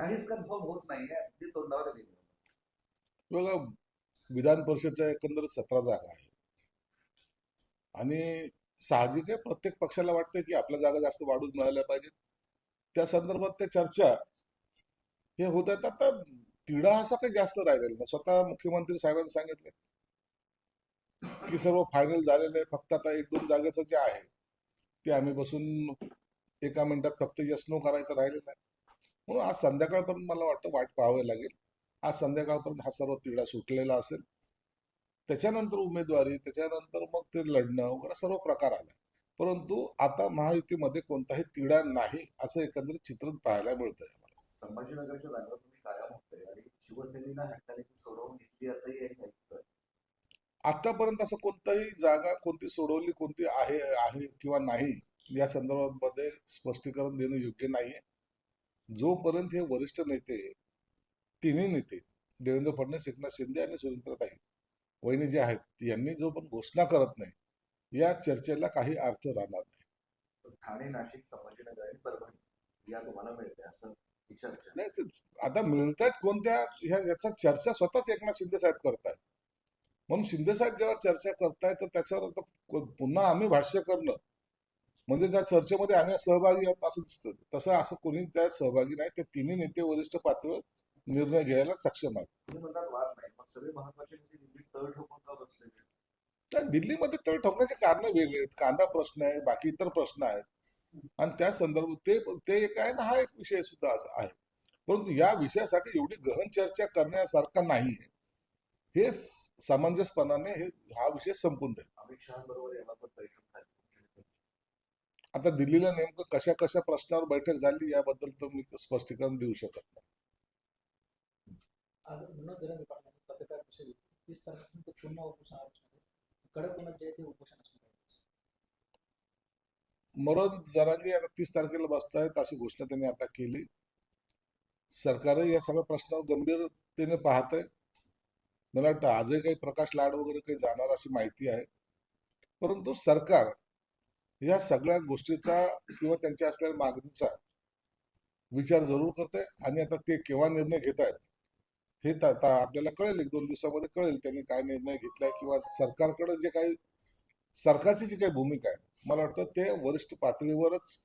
काहीच कन्फर्म होत नाहीये, अगदी तोंडावर गेली. बघा, विधान परिषदच्या एकंदरीत 17 जागा आहे आणि साहजिक आहे, प्रत्येक पक्षाला वाटतं की आपल्या जागा जास्त वाढून मिळाल्या पाहिजेत. त्या संदर्भात त्या चर्चा हे होत आहेत. आता तिढा असा काही जास्त राहिलेला नाही. स्वतः मुख्यमंत्री साहेबांनी सांगितलं की सर्व फायनल झालेलं आहे, फक्त आता 1-2 जागेचं जे आहे ते आम्ही बसून एका मिनिटात फक्त यस नो करायचं राहिलेलं आहे. म्हणून आज संध्याकाळपर्यंत मला वाटतं वाट पाहावी लागेल. आज संध्याकाळपर्यंत हा सर्व तिढा सुटलेला असेल. त्याच्यानंतर उमेदवारी, त्याच्यानंतर मग ते लढणं वगैरे सर्व प्रकार आले. परंतु आता महायुतीमध्ये कोणताही तिढा नाही असं एकंदरीत चित्र पाहायला मिळतंय मला. संभाजीनगरच्या जागेवर तुम्ही कायम होते आणि शिवसेनेनं हटकाने ती सोडवून घेतली असंही एक ऐकतोय. आतापर्यंत असं कोणताही जागा कोणती सोडवली, कोणती आहे आहे किंवा नाही या संदर्भामध्ये स्पष्टीकरण देणं योग्य नाहीये. जोपर्यंत हे वरिष्ठ नेते, तिन्ही नेते देवेंद्र फडणवीस, एकनाथ शिंदे आणि सुरेंद्रताई वहिनी जे आहेत यांनी जो पण घोषणा करत नाही, या चर्चेला काही अर्थ राहणार नाही. ठाणे, नाशिक, संभाजीनगर आणि परभणी या तुम्हाला मिळते असं ही चर्चा. नाही आता मिळतायत कोणत्या याचा चर्चा स्वतःच एकनाथ शिंदे साहेब करतायत. म्हणून शिंदे साहेब जेव्हा चर्चा करतायत तर त्याच्यावर आता पुन्हा आम्ही भाष्य करणं म्हणजे त्या चर्चेमध्ये आम्ही सहभागी आहोत असं दिसतं. तसं असं कोणी त्यात सहभागी नाही. ते तिन्ही नेते वरिष्ठ पातळीवर निर्णय घ्यायला सक्षम आहेत. तुम्ही म्हणतात वाद नाही, मग सगळे महत्वाचे नेते दिल्लीत तळ ठोकून का बसलेले? तर दिल्लीमध्ये तळ ठोकण्याचे कारण वेगळे आहेत. कांदा प्रश्न आहे, बाकी इतर प्रश्न आहेत आणि त्या संदर्भात ते ते एक आहे ना, हा एक विषय सुद्धा असा आहे. परंतु या विषयासाठी एवढी गहन चर्चा करण्यासारखा नाही आहे. हे समंजसपणाने हा विषय संपून जाईल. अमित शहाबरोबर याबाबत बैठक झाली. आता दिल्लीला नेमकं कशा कशा प्रश्नावर बैठक झाली याबद्दल तर मी स्पष्टीकरण देऊ शकत नाही. आज मनोज जरांगे पाटलांनी पत्रकार परिषदेत 30 तारखेपासून ते पुन्हा उपोषणावर असणार आहे. कडक होणं जे आहे ते उपोषण असणार आहे. मनोज जरांगे आता 30 तारखेला बसतायत अशी घोषणा त्यांनी आता केली. सरकारही या सगळ्या प्रश्नावर गंभीरतेने पाहत आहे. मला वाटतं आजही काही प्रकाश लाड वगैरे काही जाणार अशी माहिती आहे. परंतु सरकार या सगळ्या गोष्टीचा किंवा त्यांच्या असलेल्या मागणीचा विचार जरूर करते आणि आता ते केव्हा निर्णय घेत आहेत हे आता आपल्याला कळेल. 1-2 दिवसामध्ये कळेल त्यांनी काय निर्णय घेतलाय किंवा सरकारकडे जे काही सरकारची जी काही भूमिका आहे मला वाटतं ते वरिष्ठ पातळीवरच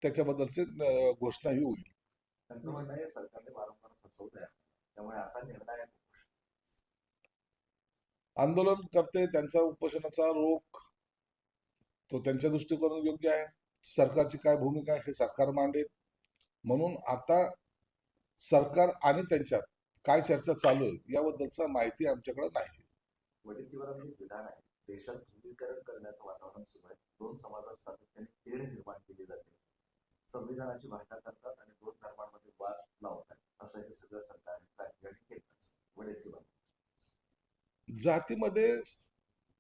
त्याच्याबद्दलची घोषणा ही होईल. त्यांचं म्हणणं आहे सरकारने वारंवार फसवलंय, त्यामुळे आता निर्णायक आंदोलन करते त्यांचा उपोषणाचा रोख तो त्यांच्या दृष्टिकोनातून योग्य आहे. सरकारची काय भूमिका आहे हे सरकार मांडेल. म्हणून आता सरकार आणि त्यांच्यात काय चर्चा चालू आहे याबद्दलचा माहिती आमच्याकडे नाही. वडीलजीवरांचे विधान आहे, देशात ध्रुवीकरण करण्याचं वातावरण सुरू आहे. दोन समाजात सातत्याने तेढ निर्माण केली जाते, संविधानाची भाषा करतात आणि दोन धर्मांमध्ये वाद लावतात, असं हे सगळं सरकारने राज्याने केलं. वडीलजीवन जातीमध्ये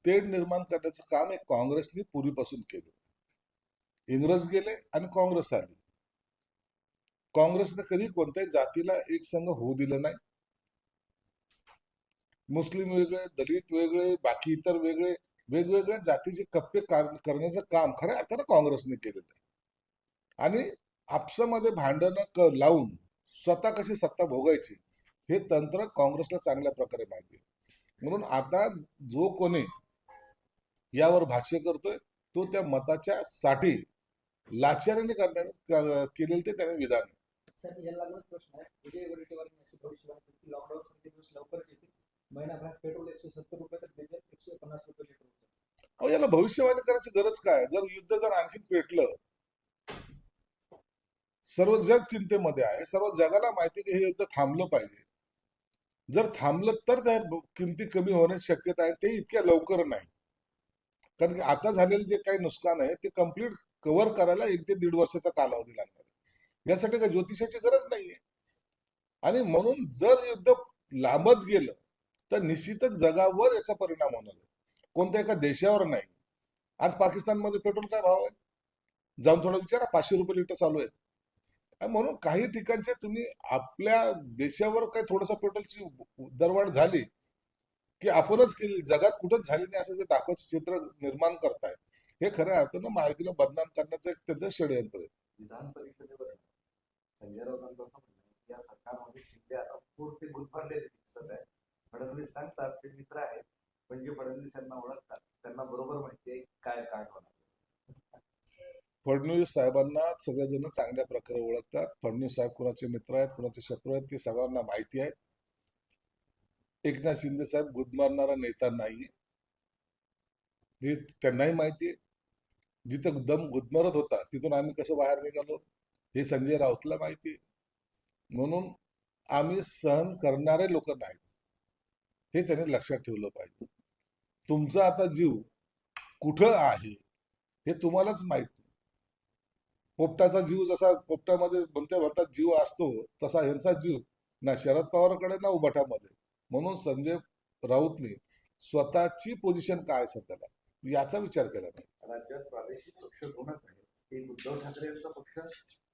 तेढ निर्माण करण्याचं काम एक काँग्रेसने पूर्वीपासून केलं. इंग्रज गेले आणि काँग्रेस आली. काँग्रेसने कधी कोणत्याही जातीला एक संघ होऊ दिलं नाही. मुस्लिम वेगळे, दलित वेगळे, बाकी इतर वेगळे, वेगवेगळ्या जातीचे कप्पे करण्याचं काम खऱ्या अर्थानं काँग्रेसने केलेलं आहे. आणि आपसामध्ये भांडणं लावून स्वतः कशी सत्ता भोगायची हे तंत्र काँग्रेसला चांगल्या प्रकारे माहिती आहे. म्हणून आता जो कोणी यावर भाष्य करतोय तो त्या मताच्या साठी लाचारीने करण्याने केलेलं ते त्याने विधान आहे. साहेब याला लागूनच प्रश्न आहे. विजय वडेट्टीवारांनी अशी भविष्यवाणी केली की लॉकडाऊन संपते दिवस लवकरच येतील. महिनाभरात पेट्रोल 170 रुपये तर डिझेल 150 रुपये लिटर होतं. अहो, याला भविष्यवाणी करायची गरज काय? जर युद्ध जर आणखी पेटलं, सर्व जग चिंतेमध्ये आहे, सर्व जगाला माहिती की हे युद्ध थांबलं पाहिजे. जर थांबलं तर त्या किमती कमी होण्याची शक्यता आहे. ते इतक्या लवकर नाही, कारण की आता झालेलं जे काही नुकसान आहे ते कम्प्लीट कव्हर करायला 1 ते 1.5 वर्षाचा कालावधी लागणार आहे. यासाठी काही ज्योतिषाची गरज नाहीये. आणि म्हणून जर युद्ध लांबत गेलं तर निश्चितच जगावर याचा परिणाम होणार आहे, कोणत्या एका देशावर नाही. आज पाकिस्तानमध्ये पेट्रोल काय भाव आहे जाऊन थोडं विचारा. 500 रुपये लिटर चालू आहे. आणि म्हणून काही ठिकाणचे तुम्ही आपल्या देशावर काही थोडंसं पेट्रोलची दरवाढ झाली की आपणच केली, जगात कुठंच झाली नाही असं जे दाखवायचं चित्र निर्माण करतायत हे खऱ्या अर्थानं माहितीला बदनाम करण्याचं एक त्याचं षडयंत्र आहे. विधान परिषदेवर संजय राऊतांचं असं म्हणणं आहे की या सांगतात ते मित्र आहेत, पण जे फडणवीस यांना ओळखतात त्यांना बरोबर माहिती आहे काय काय होणार. फडणवीस साहेबांना सगळेजण चांगल्या प्रकारे ओळखतात. फडणवीस साहेब कुणाचे मित्र आहेत, कुणाचे शत्रू आहेत, ते सगळ्यांना माहिती आहे. एकनाथ शिंदे साहेब गुदमारणारा नेता नाहीये, हे त्यांनाही माहिती आहे. जिथं दम गुदमरत होता तिथून आम्ही कसं बाहेर निघालो हे संजय राऊतला माहिती आहे. म्हणून आम्ही सहन करणारे लोक नाहीत, हे त्यांनी लक्षात ठेवलं पाहिजे. तुमचा आता जीव कुठं आहे हे तुम्हालाच माहित नाही. पोपटाचा जीव जसा पोपटामध्ये म्हणतात जीव असतो, तसा यांचा जीव ना शरद पवारकडे ना उभाटामध्ये. म्हणून संजय राऊतने स्वतःची पोझिशन काय सध्याला याचा विचार केला नाही. राज्यात प्रादेशिक पक्ष दोनच आहेत, एक उद्धव ठाकरे यांचा पक्ष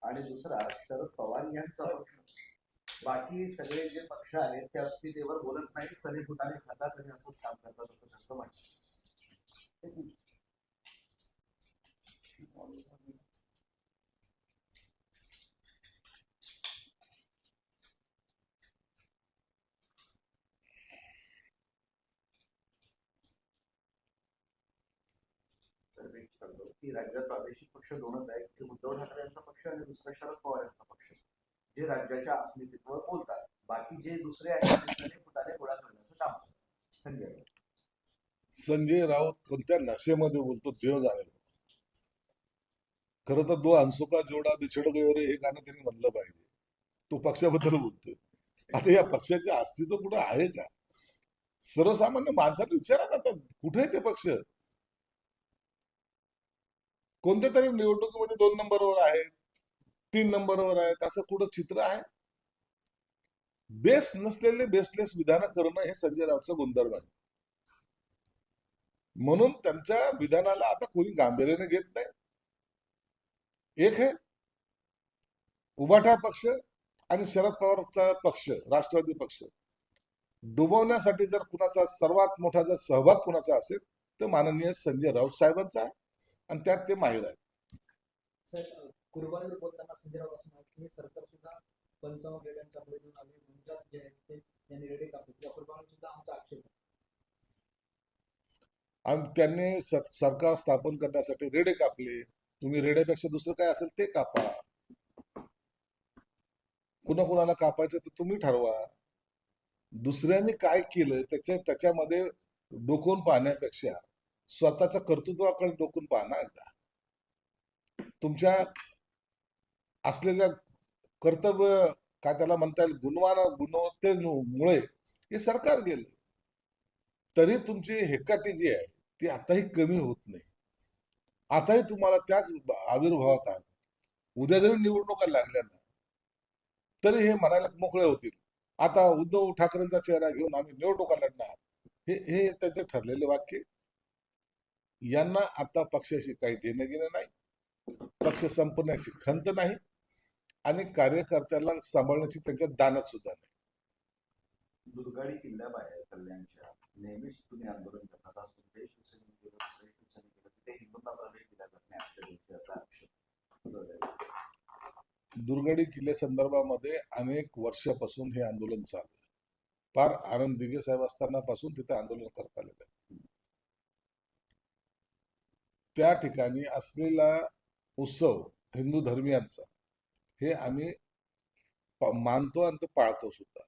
आणि दुसरा शरद पवार यांचा पक्ष. बाकी सगळे जे पक्ष आहेत त्या अस्मितेवर बोलत नाहीत, चलेफुटाने खातात आणि असंच काम करतात असं त्यांचं माहिती. तर मी सांगतो की राज्यात प्रादेशिक पक्ष दोनच आहेत, एक उद्धव ठाकरे यांचा पक्ष आणि दुसरा शरद पवार यांचा पक्ष, जे राज्याच्या अस्मितेवर बोलतात. बाकी जे दुसरे आहेत ते चलेफुटाने गोळा करण्याचं काम करतात. संजय राऊत. संजय राऊत कोणत्या नशेमध्ये बोलतो देव जाणे. खरं तर दो हंसों का जोडा बिछड़ गयो रे हे गाणं त्यांनी म्हणलं पाहिजे. तो पक्षाबद्दल बोलतोय. आता या पक्षाचे अस्तित्व कुठं आहे का? सर्वसामान्य माणसाला विचारा ना, आता कुठे आहे ते पक्ष? कोणत्या तरी निवडणुकीमध्ये 2 नंबरवर आहेत, 3 नंबरवर आहेत, असं कुठं चित्र आहे? बेस नसलेले बेसलेस विधानं करणं हे संजय राऊतचा गुणधर्म आहे. म्हणून त्यांच्या विधानाला आता कोणी गांभीर्याने घेत नाही. एक आहे उभाटा पक्ष आणि शरद पवारचा पक्ष राष्ट्रवादी पक्ष डुबवण्यासाठी जर कुणाचा सर्वात मोठा जर सहभाग कुणाचा असेल तर माननीय संजय राऊत साहेबांचा आहे, आणि त्यात ते माहीर आहेत. साहेब, कुर्बानीवर बोलताना संजय राऊत असं म्हणाले की हे सरकार सुद्धा 55 रेड्यांच्या पुढे घेऊन आले, गुजरात जे आहेत ते त्यांनी रेडे कापले, त्या कुर्बानीवर सुद्धा आमचा आक्षेप आहे. आणि त्यांनी सरकार स्थापन करण्यासाठी रेडे कापले. तुम्ही रेड्यापेक्षा दुसरं काय असेल ते कापा. कुणाला कापायचं तर तुम्ही ठरवा. दुसऱ्यांनी काय केलं त्याच्यामध्ये डोकून पाहण्यापेक्षा स्वतःच्या कर्तृत्वाकडे डोकून पाहणं एकदा. तुमच्या असलेल्या कर्तव्य काय त्याला म्हणता येईल गुणवत्तेमुळे हे सरकार गेलं, तरी तुमची हेकाटी जी आहे ती आताही कमी होत नाही. आताही तुम्हाला त्याच आविर्भावात आहात. उद्या जरी निवडणुका लागल्या ना तरी हे म्हणायला मोकळे होतील, आता उद्धव ठाकरेंचा चेहरा घेऊन आम्ही निवडणुका लढणार. हे त्याचे ठरलेले वाक्य. यांना आता पक्षाशी काही देणं घेणं नाही, पक्ष संपवण्याची खंत नाही, आणि कार्यकर्त्याला सांभाळण्याची त्यांच्यात दानत सुद्धा नाही. दुर्गाडी किल्ल्याबाहेर कल्याणच्या नेहमीच तुम्ही आंदोलन करतात. आज तुमच्याही शिवसेनेने केलं, दुसऱ्याही शिवसेनेने केलं, तिथे हिंदूंना प्रवेश दिला जात नाही आजच्या दिवशी असा आक्षेप. दुर्गाडी किल्ले संदर्भामध्ये अनेक वर्षापासून हे आंदोलन चालू आहे. फार आनंद दिघे साहेब असताना पासून तिथे आंदोलन करता आलेलं आहे. त्या ठिकाणी असलेला उत्सव हिंदू धर्मियांचा हे आम्ही मानतो आणि तो पाळतो सुद्धा.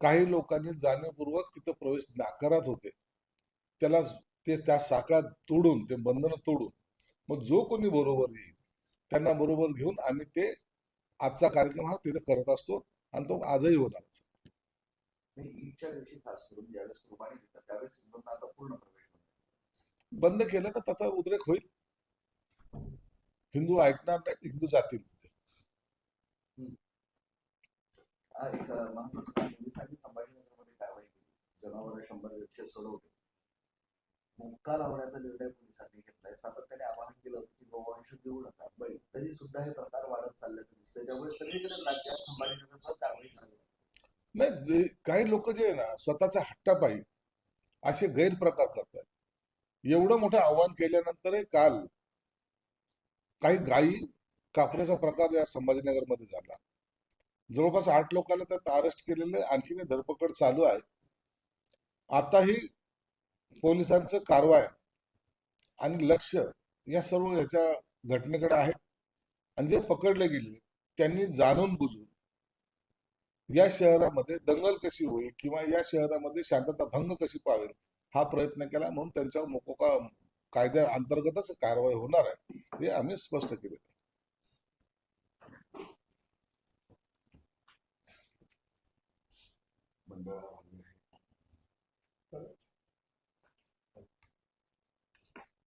काही लोकांनी जाणीवपूर्वक तिथं प्रवेश नाकारत होते. त्या साखळा तोडून, ते बंधनं तोडून मग जो कोणी बरोबर येईल त्यांना बरोबर घेऊन आम्ही ते आजचा कार्यक्रम हा तिथे करत असतो, आणि तो आजही होणार. ईदच्या दिवशी खास करून ज्यावेळेस कुर्बानी देतात त्यावेळेस हिंदूंना आता पूर्ण प्रवेश बंद केलं तर त्याचा उद्रेक होईल. हिंदू ऐकणार नाहीत, हिंदू जातील तिथे. हा एक महत्वाचं काम पोलिसांनी संभाजीनगरमध्ये कारवाई केली. जनावर 100 सोडवले. मुक्का लावण्याचा निर्णय पोलिसांनी घेतलाय. सातत्याने आवाहन केलं होतं की गोवंश देऊ नका, बळी, तरी सुद्धा हे प्रकार वाढत चालल्याचं दिसतंय. त्यामुळे सगळीकडे राज्यात संभाजीनगरसह कारवाई करावी. नाही, काही लोक जे आहे ना स्वतःच्या हट्टापायी असे गैरप्रकार करतात. एवढं मोठं आव्हान केल्यानंतर काल काही गायी कापण्याचा प्रकार या संभाजीनगरमध्ये झाला. जवळपास 8 लोकांना त्यात अरेस्ट केलेले, आणखीन धरपकड चालू आहे. आताही पोलिसांचं कारवाई आणि लक्ष या सर्व ह्याच्या घटनेकडे आहे आणि जे पकडले गेले त्यांनी जाणून बुजून या शहरामध्ये दंगल कशी होईल किंवा या शहरामध्ये शांतता भंग कशी पावेल हा प्रयत्न केला, म्हणून त्यांच्यावर मोकोका कायद्या अंतर्गतच कारवाई होणार आहे हे आम्ही स्पष्ट केले. मंडळामध्ये